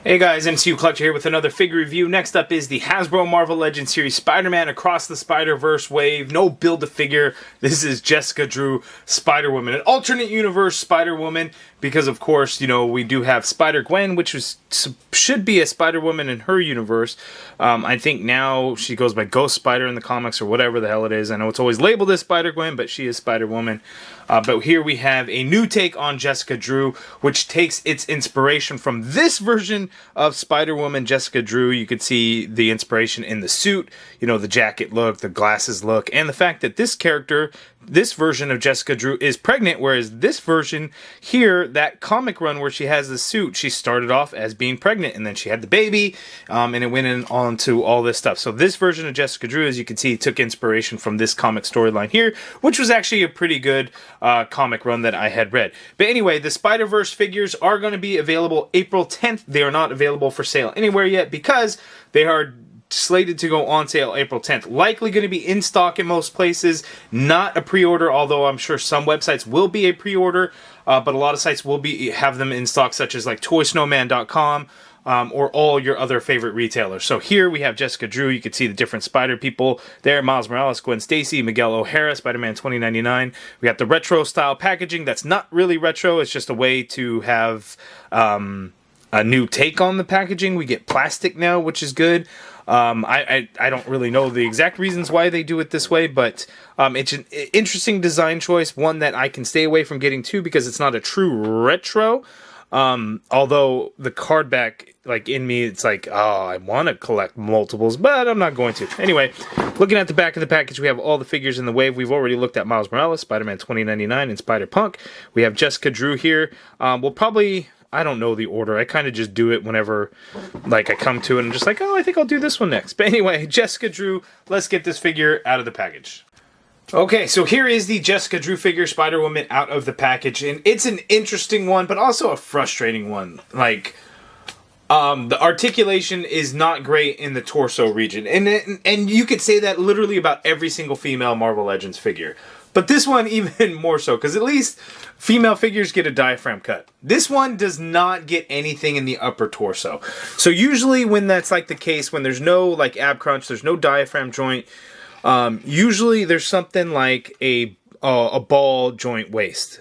Hey guys, MCU Collector here with another figure review. Next up is the Hasbro Marvel Legends series Spider-Man Across the Spider-Verse wave. No Build-A-Figure. This is Jessica Drew, Spider-Woman. An alternate universe Spider-Woman because, of course, you know, we do have Spider-Gwen, which should be a Spider-Woman in her universe. I think now she goes by Ghost Spider in the comics or whatever the hell it is. I know it's always labeled as Spider-Gwen, but she is Spider-Woman. But here we have a new take on Jessica Drew, which takes its inspiration from this version of Spider-Woman Jessica Drew. You could see the inspiration in the suit, you know, the jacket look, the glasses look, and the fact that this character, this version of Jessica Drew is pregnant, whereas this version here, that comic run where she has the suit, she started off as being pregnant, and then she had the baby, and it went on to all this stuff. So this version of Jessica Drew, as you can see, took inspiration from this comic storyline here, which was actually a pretty good comic run that I had read. But anyway, the Spider-Verse figures are going to be available April 10th. They are not available for sale anywhere yet because they are slated to go on sale April 10th. Likely going to be in stock in most places, not a pre-order, although I'm sure some websites will be a pre-order, but a lot of sites will have them in stock, such as like toysnowman.com, or all your other favorite retailers. So here we have Jessica Drew. You can see the different Spider people there. Miles Morales, Gwen Stacy, Miguel O'Hara, Spider-Man 2099. We got the retro style packaging that's not really retro. It's just a way to have a new take on the packaging. We get plastic now, which is good. I don't really know the exact reasons why they do it this way, but it's an interesting design choice, one that I can stay away from getting to because it's not a true retro. Although the card back, like in me, it's like, oh, I want to collect multiples, but I'm not going to. Anyway, looking at the back of the package, we have all the figures in the wave. We've already looked at Miles Morales, Spider-Man 2099, and Spider-Punk. We have Jessica Drew here. We'll probably... I don't know the order. I kind of just do it whenever, like, I come to it and I'm just like, oh, I think I'll do this one next. But anyway, Jessica Drew, let's get this figure out of the package. Okay, so here is the Jessica Drew figure, Spider-Woman, out of the package. And it's an interesting one, but also a frustrating one. Like, the articulation is not great in the torso region. And you could say that literally about every single female Marvel Legends figure. But this one even more so, because at least female figures get a diaphragm cut. This one does not get anything in the upper torso. So usually when that's like the case, when there's no like ab crunch, there's no diaphragm joint, usually there's something like a ball joint waist.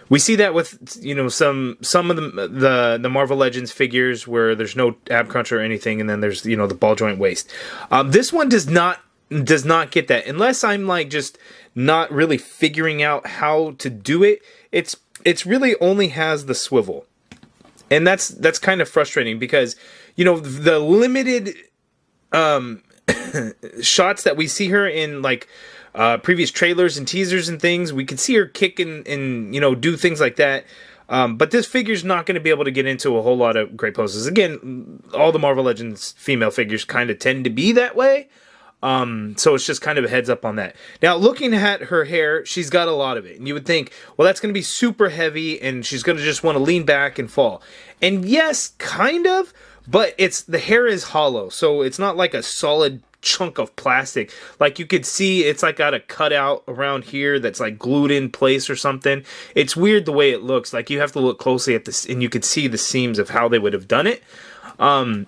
We see that with, you know, some of the Marvel Legends figures where there's no ab crunch or anything, and then there's, you know, the ball joint waist. This one does not get that, unless I'm like just not really figuring out how to do it. It's really only has the swivel, and that's kind of frustrating because, you know, the limited shots that we see her in, like previous trailers and teasers and things, we could see her kick and you know, do things like that. But this figure's not going to be able to get into a whole lot of great poses. Again, all the Marvel Legends female figures kind of tend to be that way. So it's just kind of a heads up on that. Now, looking at her hair, she's got a lot of it. And you would think, well, that's going to be super heavy and she's going to just want to lean back and fall. And yes, kind of, but the hair is hollow. So it's not like a solid chunk of plastic. Like you could see, it's like got a cutout around here that's like glued in place or something. It's weird the way it looks. Like you have to look closely at this and you could see the seams of how they would have done it.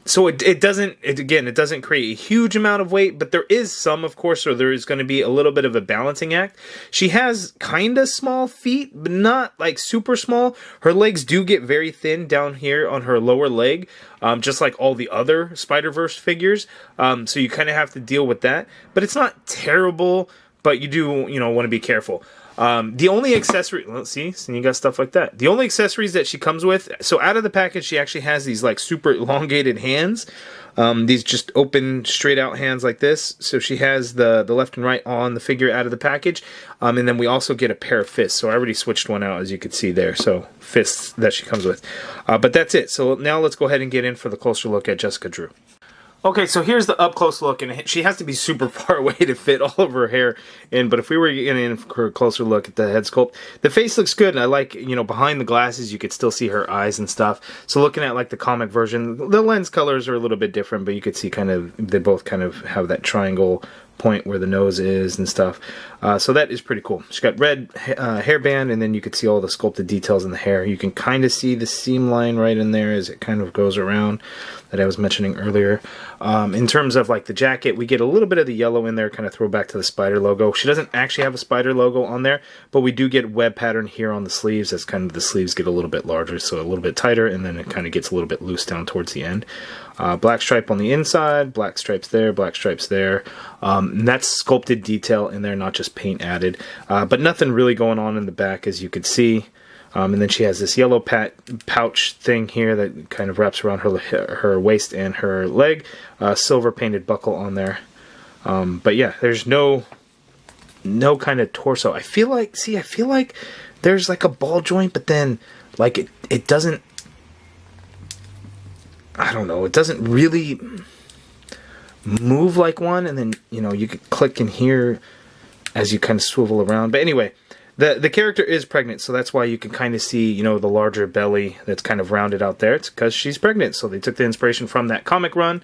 So it doesn't create a huge amount of weight, but there is some, of course, so there is going to be a little bit of a balancing act. She has kind of small feet, but not like super small. Her legs do get very thin down here on her lower leg, just like all the other Spider-Verse figures. So you kind of have to deal with that, but it's not terrible, but you do, you know, want to be careful. The only accessory, let's see, so you got stuff like that. The only accessories that she comes with, so out of the package, she actually has these like super elongated hands. These just open straight out hands like this. So she has the left and right on the figure out of the package. And then we also get a pair of fists. So I already switched one out, as you could see there. So fists that she comes with. But that's it. So now let's go ahead and get in for the closer look at Jessica Drew. Okay, so here's the up-close look, and she has to be super far away to fit all of her hair in, but if we were getting in for a closer look at the head sculpt, the face looks good, and I like, you know, behind the glasses, you could still see her eyes and stuff. So looking at, like, the comic version, the lens colors are a little bit different, but you could see kind of, they both kind of have that triangle point where the nose is and stuff. So that is pretty cool. She's got red hairband, and then you can see all the sculpted details in the hair. You can kind of see the seam line right in there as it kind of goes around that I was mentioning earlier. In terms of like the jacket, we get a little bit of the yellow in there, kind of throw back to the spider logo. She doesn't actually have a spider logo on there, but we do get web pattern here on the sleeves as kind of the sleeves get a little bit larger, so a little bit tighter, and then it kind of gets a little bit loose down towards the end. Black stripe on the inside, black stripes there, black stripes there. And that's sculpted detail in there, not just paint added. But nothing really going on in the back, as you could see. And then she has this yellow pouch thing here that kind of wraps around her waist and her leg. Silver painted buckle on there. But yeah, there's no kind of torso. I feel like there's like a ball joint, but then like it doesn't, I don't know, it doesn't really move like one, and then, you know, you could click in here as you kind of swivel around. But anyway, the character is pregnant, so that's why you can kind of see, you know, the larger belly that's kind of rounded out there. It's because she's pregnant, so they took the inspiration from that comic run.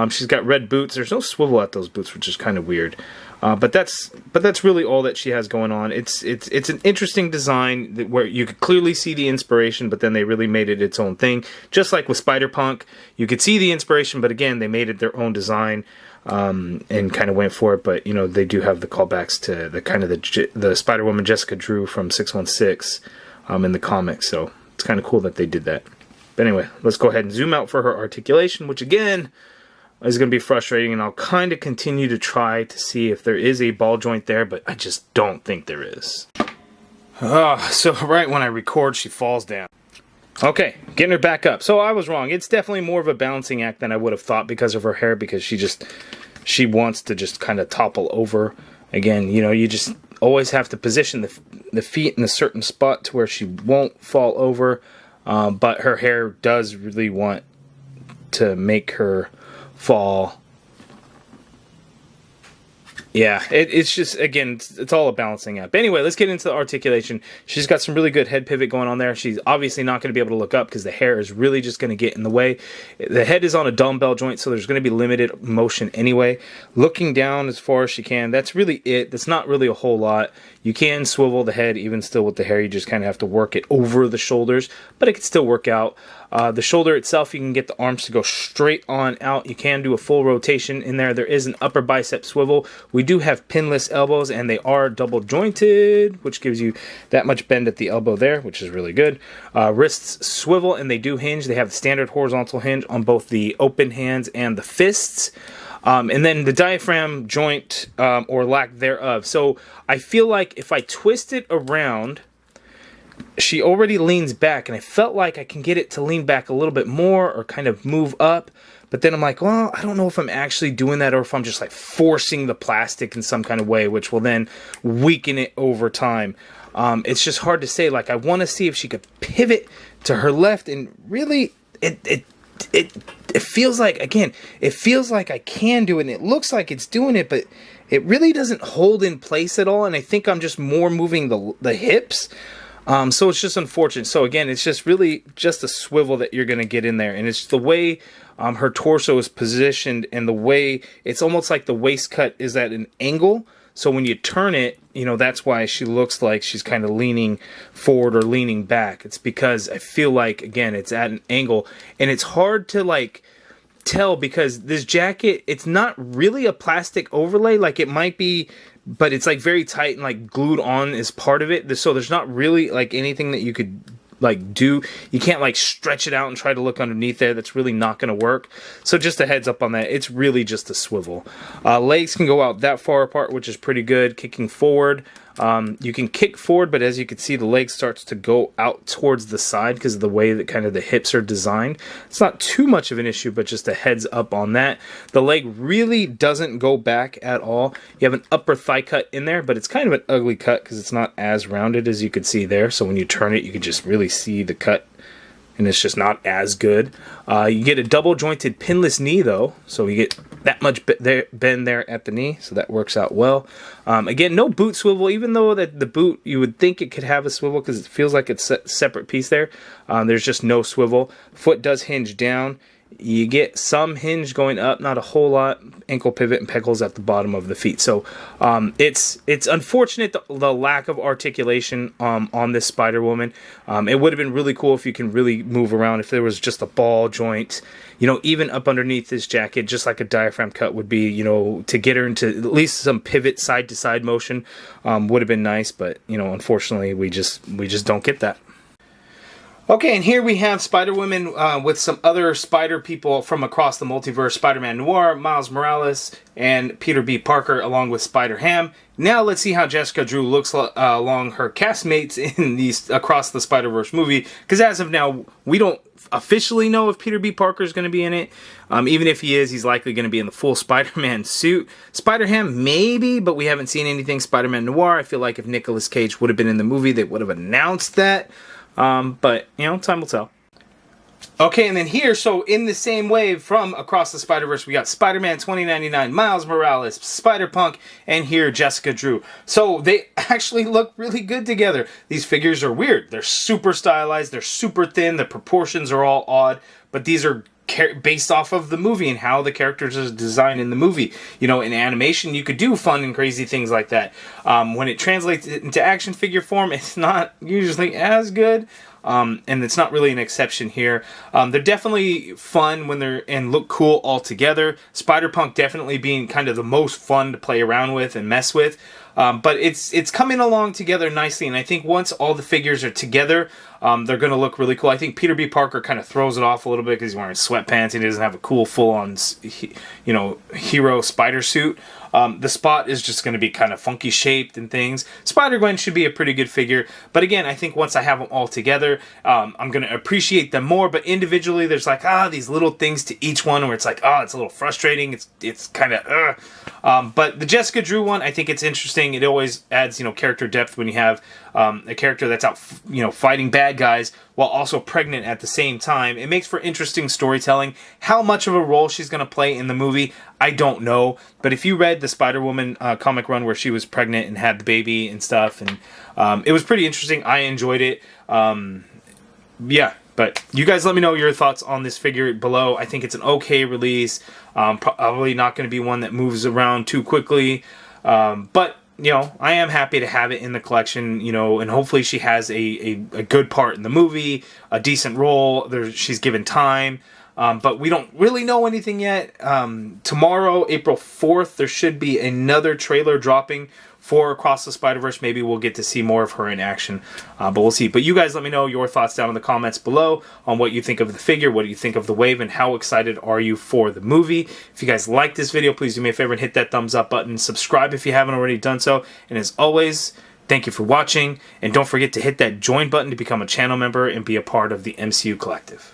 She's got red boots. There's no swivel at those boots, which is kind of weird. But that's really all that she has going on. It's an interesting design where you could clearly see the inspiration, but then they really made it its own thing. Just like with Spider-Punk, you could see the inspiration, but again, they made it their own design and kind of went for it. But you know, they do have the callbacks to the kind of the Spider-Woman Jessica Drew from 616 in the comics. So it's kind of cool that they did that. But anyway, let's go ahead and zoom out for her articulation, which again is going to be frustrating, and I'll kind of continue to try to see if there is a ball joint there, but I just don't think there is. So right when I record, she falls down. Okay, getting her back up. So I was wrong. It's definitely more of a balancing act than I would have thought because of her hair, because she wants to just kind of topple over. Again, you know, you just always have to position the feet in a certain spot to where she won't fall over, but her hair does really want to make her fall. Yeah, it's just, again, it's all a balancing act. But anyway, let's get into the articulation. She's got some really good head pivot going on there. She's obviously not going to be able to look up because the hair is really just going to get in the way. The head is on a dumbbell joint, so there's going to be limited motion anyway. Looking down as far as she can, that's really it. That's not really a whole lot. You can swivel the head even still with the hair. You just kind of have to work it over the shoulders, but it can still work out. The shoulder itself, you can get the arms to go straight on out. You can do a full rotation in there. There is an upper bicep swivel. We do have pinless elbows, and they are double jointed, which gives you that much bend at the elbow there, which is really good. Wrists swivel, and they do hinge. They have the standard horizontal hinge on both the open hands and the fists. And then the diaphragm joint, or lack thereof. So I feel like if I twist it around, she already leans back, and I felt like I can get it to lean back a little bit more or kind of move up. But then I'm like, well, I don't know if I'm actually doing that or if I'm just like forcing the plastic in some kind of way, which will then weaken it over time. It's just hard to say. Like, I want to see if she could pivot to her left, and really it feels like, again, it feels like I can do it, and it looks like it's doing it, but it really doesn't hold in place at all. And I think I'm just more moving the hips. So it's just unfortunate. So again, it's just really just a swivel that you're going to get in there. And it's the way her torso is positioned, and the way it's almost like the waist cut is at an angle. So when you turn it, you know, that's why she looks like she's kind of leaning forward or leaning back. It's because I feel like, again, it's at an angle, and it's hard to like tell because this jacket, it's not really a plastic overlay. Like, it might be, but it's like very tight and like glued on as part of it. So there's not really like anything that you could like do. You can't like stretch it out and try to look underneath there. That's really not going to work. So just a heads up on that. It's really just a swivel. Legs can go out that far apart, which is pretty good. Kicking forward, you can kick forward, but as you can see, the leg starts to go out towards the side because of the way that kind of the hips are designed. It's not too much of an issue, but just a heads up on that. The leg really doesn't go back at all. You have an upper thigh cut in there, but it's kind of an ugly cut because it's not as rounded as you could see there. So when you turn it, you can just really see the cut, and it's just not as good. You get a double jointed pinless knee though, so you get that much bend there at the knee, so that works out well. Again, no boot swivel, even though that the boot, you would think it could have a swivel because it feels like it's a separate piece there. There's just no swivel. Foot does hinge down, You get some hinge going up, not a whole lot. Ankle pivot and peg holes at the bottom of the feet. So it's unfortunate the lack of articulation on this Spider-Woman. It would have been really cool if you can really move around, if there was just a ball joint, you know, even up underneath this jacket, just like a diaphragm cut would be, you know, to get her into at least some pivot side to side motion would have been nice. But, you know, unfortunately we just don't get that. Okay, and here we have Spider-Woman with some other Spider people from across the multiverse. Spider-Man Noir, Miles Morales, and Peter B. Parker, along with Spider-Ham. Now let's see how Jessica Drew looks along her castmates in these Across the Spider-Verse movie. Because as of now, we don't officially know if Peter B. Parker is going to be in it. Even if he is, he's likely going to be in the full Spider-Man suit. Spider-Ham, maybe, but we haven't seen anything. Spider-Man Noir, I feel like if Nicolas Cage would have been in the movie, they would have announced that. But, you know, time will tell. Okay, and then here, so in the same wave from Across the Spider-Verse, we got Spider-Man 2099, Miles Morales, Spider-Punk, and here, Jessica Drew. So they actually look really good together. These figures are weird. They're super stylized. They're super thin. The proportions are all odd. But these are based off of the movie and how the characters are designed in the movie. You know, in animation, you could do fun and crazy things like that. When it translates into action figure form, it's not usually as good. And it's not really an exception here. They're definitely fun when they're and look cool all together. Spider-Punk definitely being kind of the most fun to play around with and mess with. But it's coming along together nicely, and I think once all the figures are together, they're going to look really cool. I think Peter B. Parker kind of throws it off a little bit because he's wearing sweatpants and he doesn't have a cool full-on, you know, hero spider suit. The Spot is just going to be kind of funky shaped and things. Spider-Gwen should be a pretty good figure, but again, I think once I have them all together, I'm going to appreciate them more. But individually, there's like these little things to each one where it's like it's a little frustrating. It's kind of but the Jessica Drew one, I think it's interesting. It always adds, you know, character depth when you have a character that's out, you know, fighting bad guys while also pregnant at the same time. It makes for interesting storytelling. How much of a role she's going to play in the movie, I don't know. But if you read the Spider-Woman comic run where she was pregnant and had the baby and stuff, and it was pretty interesting. I enjoyed it. Yeah, but you guys let me know your thoughts on this figure below. I think it's an okay release. Probably not going to be one that moves around too quickly. But you know, I am happy to have it in the collection, you know, and hopefully she has a good part in the movie, a decent role. She's given time, but we don't really know anything yet. Tomorrow, April 4th, there should be another trailer dropping for Across the Spider-Verse. Maybe we'll get to see more of her in action, but we'll see. But you guys let me know your thoughts down in the comments below on what you think of the figure, what do you think of the wave, and how excited are you for the movie. If you guys like this video, please do me a favor and hit that thumbs up button. Subscribe if you haven't already done so. And as always, thank you for watching. And don't forget to hit that join button to become a channel member and be a part of the MCU Collective.